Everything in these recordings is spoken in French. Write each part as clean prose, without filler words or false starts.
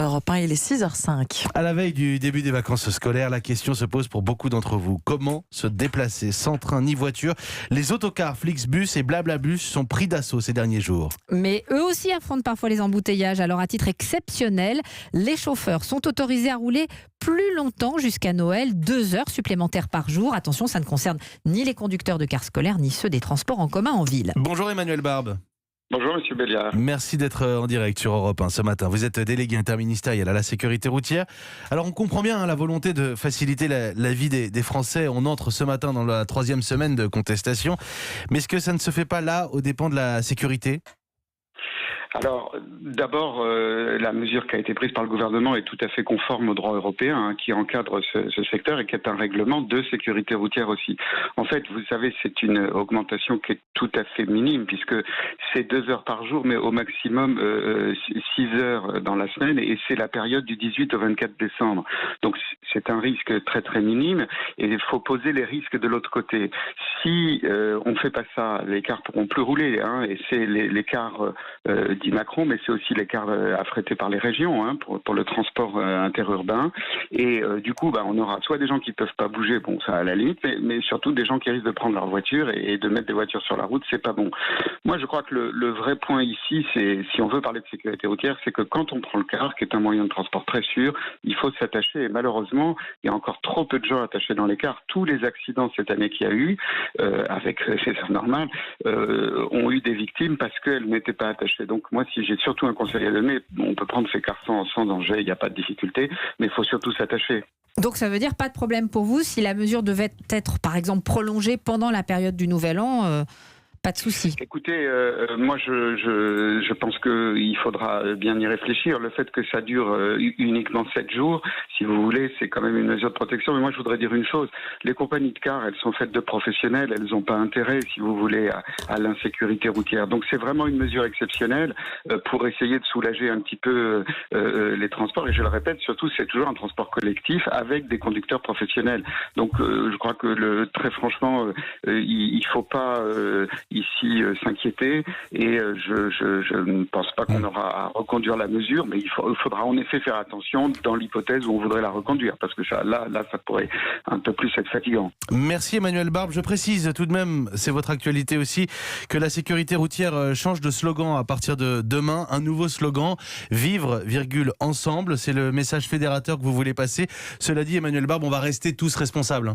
Europe 1, il est 6h05. À la veille du début des vacances scolaires, la question se pose pour beaucoup d'entre vous. Comment se déplacer sans train ni voiture? Les autocars Flixbus et Blablabus sont pris d'assaut ces derniers jours. Mais eux aussi affrontent parfois les embouteillages. Alors à titre exceptionnel, les chauffeurs sont autorisés à rouler plus longtemps jusqu'à Noël, 2 heures supplémentaires par jour. Attention, ça ne concerne ni les conducteurs de cars scolaires, ni ceux des transports en commun en ville. Bonjour Emmanuel Barbe. Bonjour Monsieur Béliard. Merci d'être en direct sur Europe 1 ce matin. Vous êtes délégué interministériel à la sécurité routière. Alors on comprend bien la volonté de faciliter la vie des Français. On entre ce matin dans la 3e semaine de contestation. Mais est-ce que ça ne se fait pas là aux dépens de la sécurité ? Alors, d'abord, la mesure qui a été prise par le gouvernement est tout à fait conforme au droit européen qui encadre ce secteur et qui est un règlement de sécurité routière aussi. En fait, vous savez, c'est une augmentation qui est tout à fait minime puisque c'est 2 heures par jour, mais au maximum 6 heures dans la semaine et c'est la période du 18 au 24 décembre. Donc, c'est un risque très très minime et il faut poser les risques de l'autre côté. Si on ne fait pas ça, les cars pourront plus rouler et c'est les cars dit Macron, mais c'est aussi les cars affrétés par les régions pour le transport interurbain. Et du coup, on aura soit des gens qui peuvent pas bouger, bon ça à la limite, mais surtout des gens qui risquent de prendre leur voiture et de mettre des voitures sur la route, c'est pas bon. Moi, je crois que le vrai point ici, c'est si on veut parler de sécurité routière, c'est que quand on prend le car, qui est un moyen de transport très sûr, il faut s'attacher. Et malheureusement, il y a encore trop peu de gens attachés dans les cars. Tous les accidents cette année qu'il y a eu, c'est normal, ont eu des victimes parce qu'elles n'étaient pas attachées. Donc moi, si j'ai surtout un conseil à donner, on peut prendre ces cars sans danger, il n'y a pas de difficulté, mais il faut surtout s'attacher. Donc ça veut dire pas de problème pour vous si la mesure devait être par exemple prolongée pendant la période du Nouvel An, pas de souci. Écoutez, moi je pense qu'il faudra bien y réfléchir. Le fait que ça dure uniquement 7 jours, si vous voulez, c'est quand même une mesure de protection. Mais moi je voudrais dire une chose, les compagnies de cars, elles sont faites de professionnels, elles n'ont pas intérêt, si vous voulez, à l'insécurité routière. Donc c'est vraiment une mesure exceptionnelle pour essayer de soulager un petit peu les transports. Et je le répète, surtout c'est toujours un transport collectif avec des conducteurs professionnels. Donc je crois que très franchement, il faut pas ici s'inquiéter et je ne pense pas qu'on aura à reconduire la mesure, mais il faudra en effet faire attention dans l'hypothèse où on voudrait la reconduire, parce que ça pourrait un peu plus être fatigant. Merci Emmanuel Barbe. Je précise tout de même, c'est votre actualité aussi, que la sécurité routière change de slogan à partir de demain. Un nouveau slogan, vivre, ensemble. C'est le message fédérateur que vous voulez passer. Cela dit, Emmanuel Barbe, on va rester tous responsables.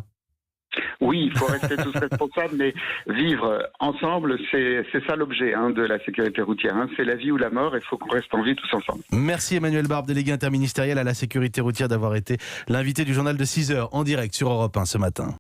Oui, il faut rester tous responsables, mais vivre ensemble, c'est ça l'objet de la sécurité routière. C'est la vie ou la mort, il faut qu'on reste en vie tous ensemble. Merci Emmanuel Barbe, délégué interministériel à la sécurité routière, d'avoir été l'invité du journal de 6h en direct sur Europe 1 ce matin.